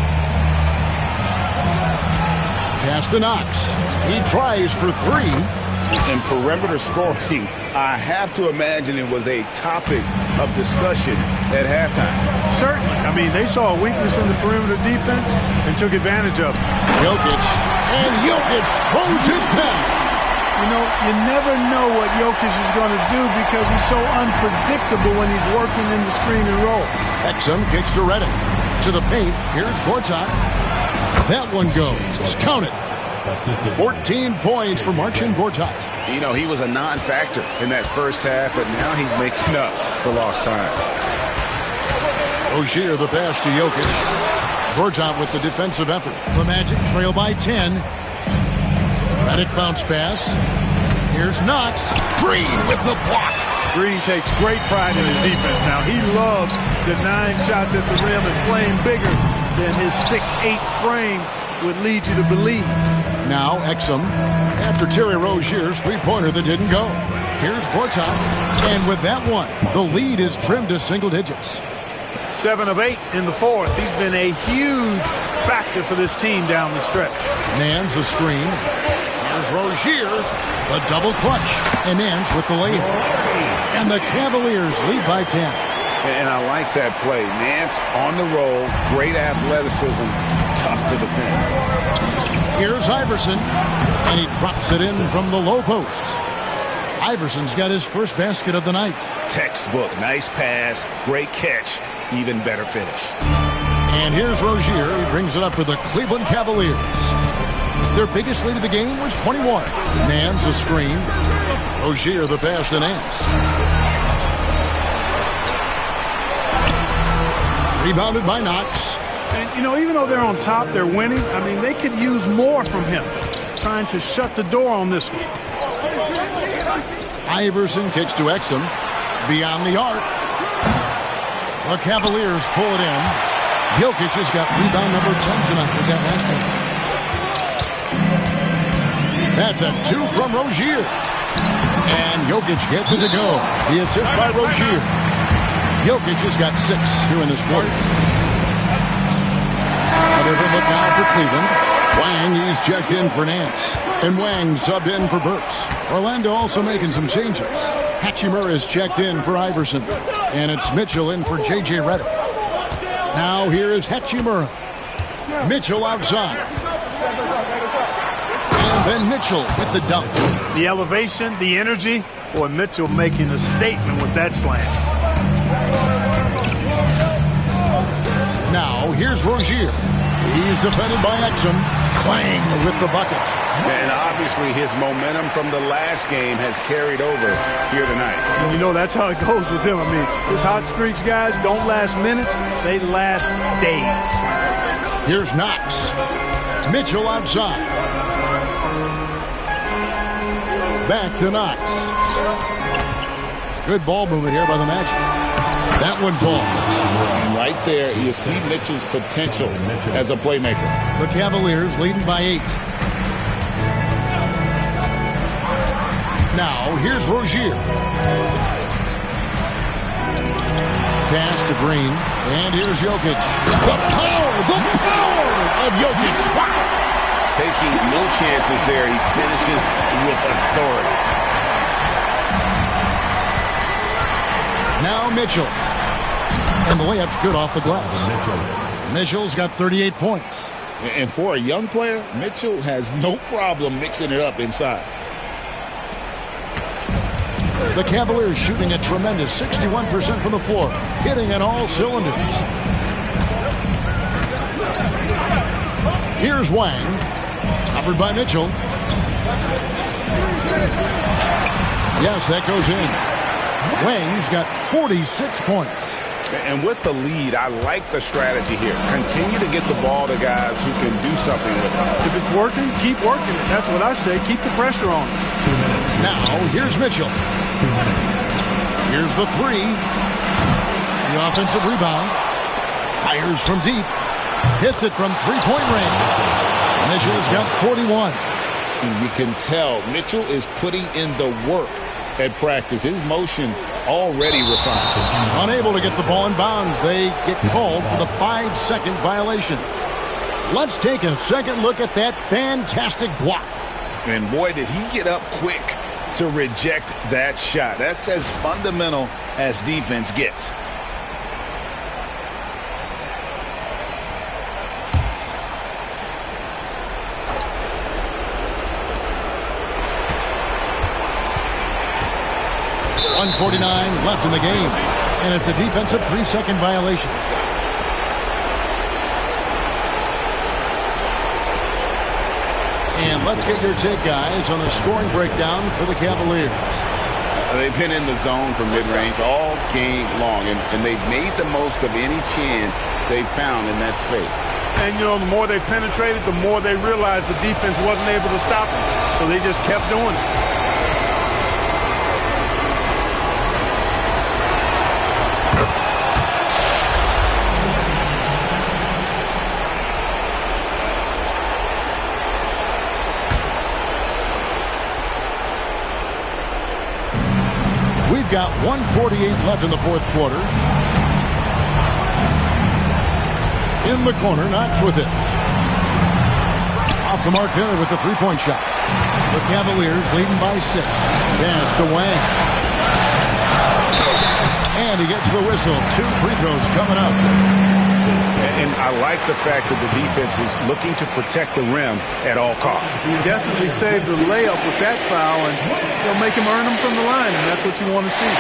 Pass to Knox. He tries for three. And perimeter scoring, I have to imagine it was a topic of discussion at halftime. Certainly. I mean, they saw a weakness in the perimeter defense and took advantage of it. Jokic. And Jokic throws it down. You know, you never know what Jokic is going to do because he's so unpredictable when he's working in the screen and roll. Exum kicks to Redick. To the paint. Here's Gortat. That one goes. Count it. 14 points for Marcin Gortat. You know, he was a non-factor in that first half, but now he's making up for lost time. Rozier the pass to Jokic. Gortat with the defensive effort. The Magic trail by 10. Redick bounce pass. Here's Knox. Green with the block. Green takes great pride in his defense now. He loves the 9 shots at the rim and playing bigger than his 6'8" frame would lead you to believe. Now Exum after Terry Rozier's three-pointer that didn't go. Here's Gortat. And with that one, the lead is trimmed to single digits. 7 of 8 in the fourth. He's been a huge factor for this team down the stretch. Nance a screen. Here's Rozier. The double clutch. And Nance with the layup. And the Cavaliers lead by 10. And I like that play. Nance on the roll. Great athleticism. Tough to defend. Here's Iverson. And he drops it in from the low post. Iverson's got his first basket of the night. Textbook. Nice pass. Great catch. Even better finish. And here's Rozier. He brings it up for the Cleveland Cavaliers. Their biggest lead of the game was 21. Nance a screen. Rozier the pass to Nance. Rebounded by Knox. And, you know, even though they're on top, they're winning. I mean, they could use more from him. Trying to shut the door on this one. Iverson kicks to Exum. Beyond the arc. The Cavaliers pull it in. Jokic has got rebound number 10 tonight with that last one. That's a 2 from Rozier. And Jokic gets it to go. The assist by Rozier. Jokic has got 6 here in this quarter. A different look now for Cleveland. Wang, he's checked in for Nance. And Wang subbed in for Burks. Orlando also making some changes. Hachimura is checked in for Iverson. And it's Mitchell in for J.J. Redick. Now here is Hachimura. Mitchell outside. And then Mitchell with the dunk. The elevation, the energy. Boy, Mitchell making a statement with that slam. Now here's Rozier. He's defended by Exum. Clang with the bucket. And obviously his momentum from the last game has carried over here tonight. And you know, that's how it goes with him. I mean, his hot streaks, guys, don't last minutes. They last days. Here's Knox. Mitchell outside. Back to Knox. Good ball movement here by the Magic. That one falls. Right there, you see Mitchell's potential as a playmaker. The Cavaliers leading by 8. Now, here's Rozier. Pass to Green. And here's Jokic. The power of Jokic. Wow. Taking no chances there. He finishes with authority. Now Mitchell. And the layup's good off the glass. Mitchell's got 38 points. And for a young player, Mitchell has no problem mixing it up inside. The Cavaliers shooting a tremendous 61% from the floor, hitting on all cylinders. Here's Wang, covered by Mitchell. Yes, that goes in. Wang's got 46 points. And with the lead, I like the strategy here. Continue to get the ball to guys who can do something with it. If it's working, keep working it. That's what I say. Keep the pressure on it. Now, here's Mitchell. Here's the 3. The offensive rebound. Fires from deep. Hits it from three-point range. Mitchell's got 41. And you can tell Mitchell is putting in the work at practice. His motion already refined. Unable to get the ball in bounds. They get called for the 5-second violation. Let's take a second look at that fantastic block. And boy, did he get up quick to reject that shot. That's as fundamental as defense gets. .149 left in the game, and it's a defensive 3-second violation. And let's get your take, guys, on the scoring breakdown for the Cavaliers. They've been in the zone from mid-range all game long, and they've made the most of any chance they've found in that space. And, you know, the more they penetrated, the more they realized the defense wasn't able to stop them. So they just kept doing it. We've got 1:48 left in the fourth quarter. In the corner, Knox with it. Off the mark there with the three-point shot. The Cavaliers leading by 6. Pass to Wang. And he gets the whistle. 2 free throws coming up. And I like the fact that the defense is looking to protect the rim at all costs. He definitely saved the layup with that foul, and they'll make him earn them from the line, and that's what you want to see.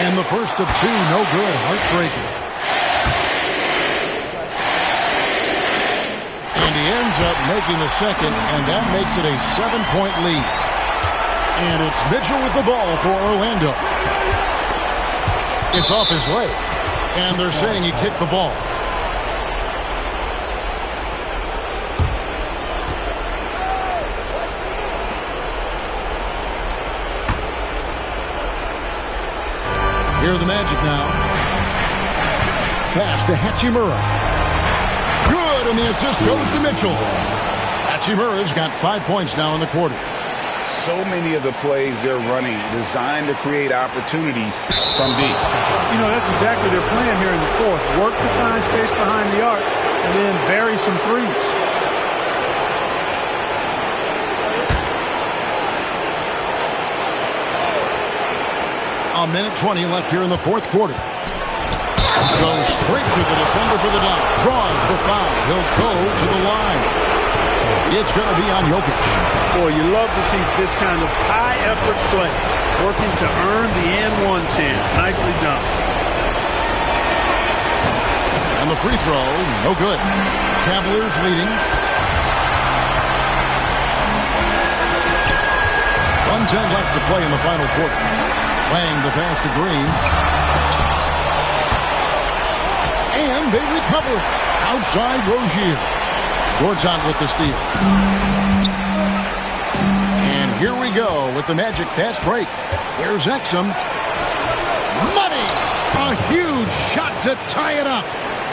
And the first of 2, no good. Heartbreaking. And he ends up making the second, and that makes it a 7-point lead. And it's Mitchell with the ball for Orlando. It's off his leg, and they're saying he kicked the ball. Here are the Magic now. Pass to Hachimura. Good, and the assist goes to Mitchell. Hachimura's got 5 points now in the quarter. So many of the plays they're running designed to create opportunities from deep. You know, that's exactly their plan here in the fourth. Work to find space behind the arc and then bury some threes. A minute 20 left here in the fourth quarter. Goes straight to the defender for the dunk. Draws the foul. He'll go to the line. It's going to be on Jokic. Boy, you love to see this kind of high-effort play. Working to earn the and-one chance. Nicely done. And the free throw, no good. Cavaliers leading. 1:10 left to play in the final quarter. Wang the pass to Green. And they recover. Outside Rozier. Gortat with the steal. And here we go with the Magic fast break. Here's Exum. Money! A huge shot to tie it up.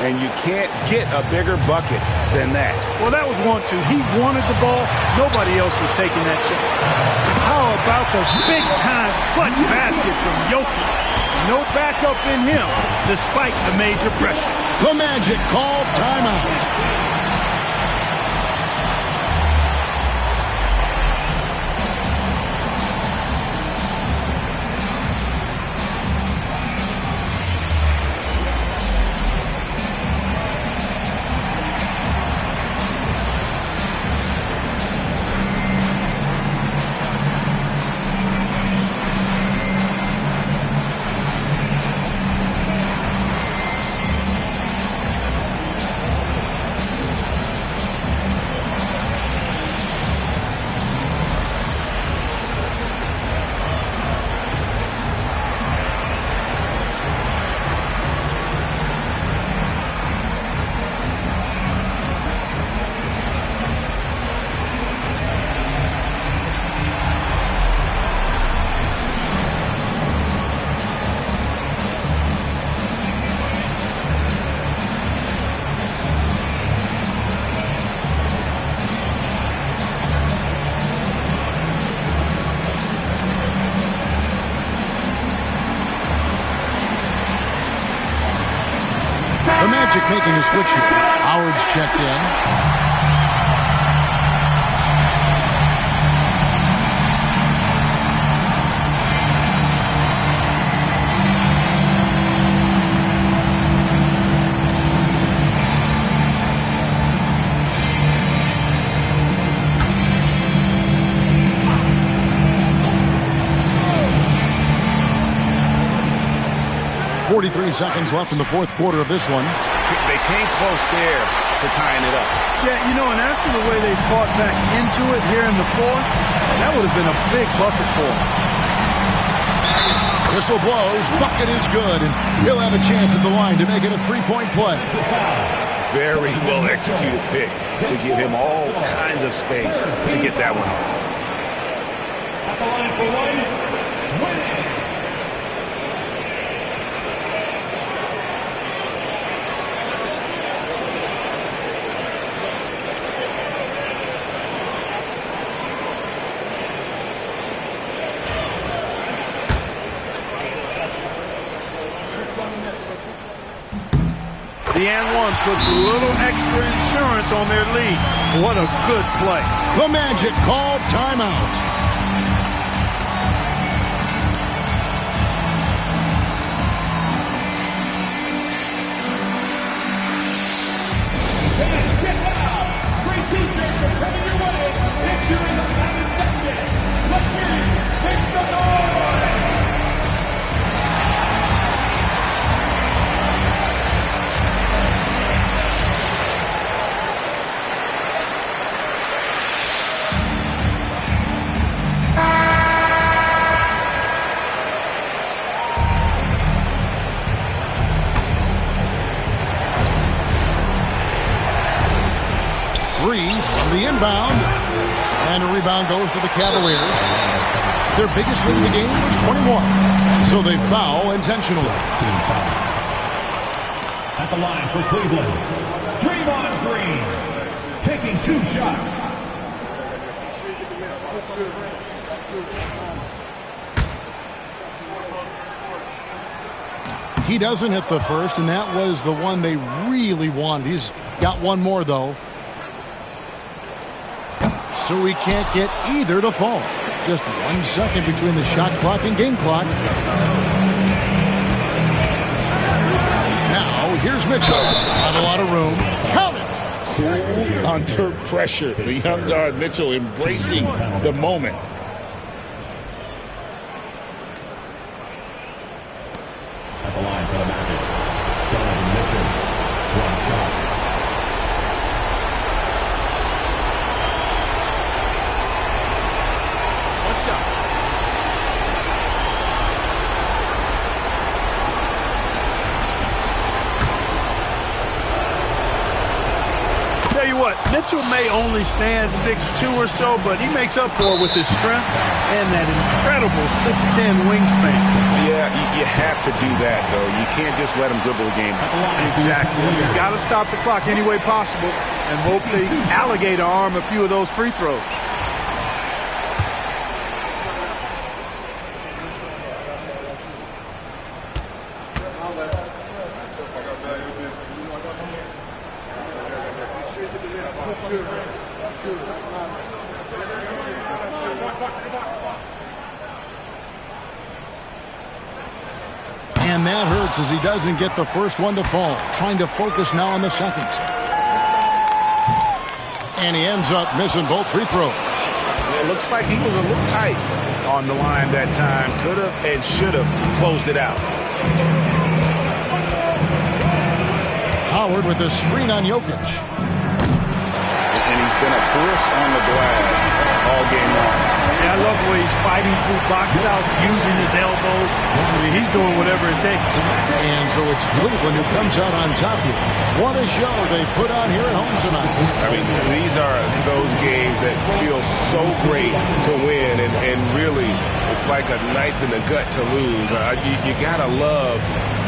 And you can't get a bigger bucket than that. Well, that was 1-2. He wanted the ball. Nobody else was taking that shot. How about the big-time clutch basket from Jokic? No backup in him, despite the major pressure. The Magic called timeout. making a switch here. Howard's checked in. .43 seconds left in the fourth quarter of this one. They came close there to tying it up. Yeah, you know, and after the way they fought back into it here in the fourth, that would have been a big bucket for them. Whistle blows, bucket is good, and he'll have a chance at the line to make it a three-point play. Very well executed pick to give him all kinds of space to get that one off. At the line for one, winning. The and one puts a little extra insurance on their lead. What a good play. The Magic called timeout. The inbound, and a rebound goes to the Cavaliers. Their biggest lead in the game was 21, so they foul intentionally. At the line for Cleveland, Draymond Green, taking 2 shots. He doesn't hit the first, and that was the one they really wanted. He's got one more, though. So he can't get either to fall. Just 1 second between the shot clock and game clock. Now, here's Mitchell. Not a lot of room. Count it! Cool under pressure. The young guard Mitchell embracing the moment. At the line for the Magic, Donovan Mitchell, 1 shot. Tell you what, Mitchell may only stand 6'2" or so, but he makes up for it with his strength and that incredible 6'10" wingspan. Yeah, you have to do that, though. You can't just let him dribble the game. Exactly. You got to stop the clock any way possible and hope the alligator arm a few of those free throws. And that hurts as he doesn't get the first one to fall. Trying to focus now on the second. And he ends up missing both free throws. It looks like he was a little tight on the line that time. Could have and should have closed it out. Howard with the screen on Jokic. And he's been a force on the glass all game long. Yeah, I love the way he's fighting through box outs, using his elbows. I mean, he's doing whatever it takes. And so it's Cleveland who comes out on top here. What a show they put on here at home tonight. I mean, these are those games that feel so great to win, and really, it's like a knife in the gut to lose. You gotta love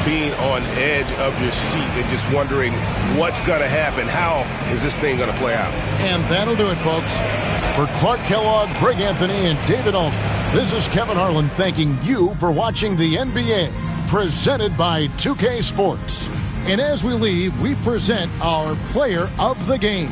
being on edge of your seat and just wondering what's going to happen. How is this thing going to play out? And that'll do it, folks. For Clark Kellogg, Greg Anthony, and David Olney, this is Kevin Harlan thanking you for watching the NBA, presented by 2K Sports. And as we leave, we present our player of the game.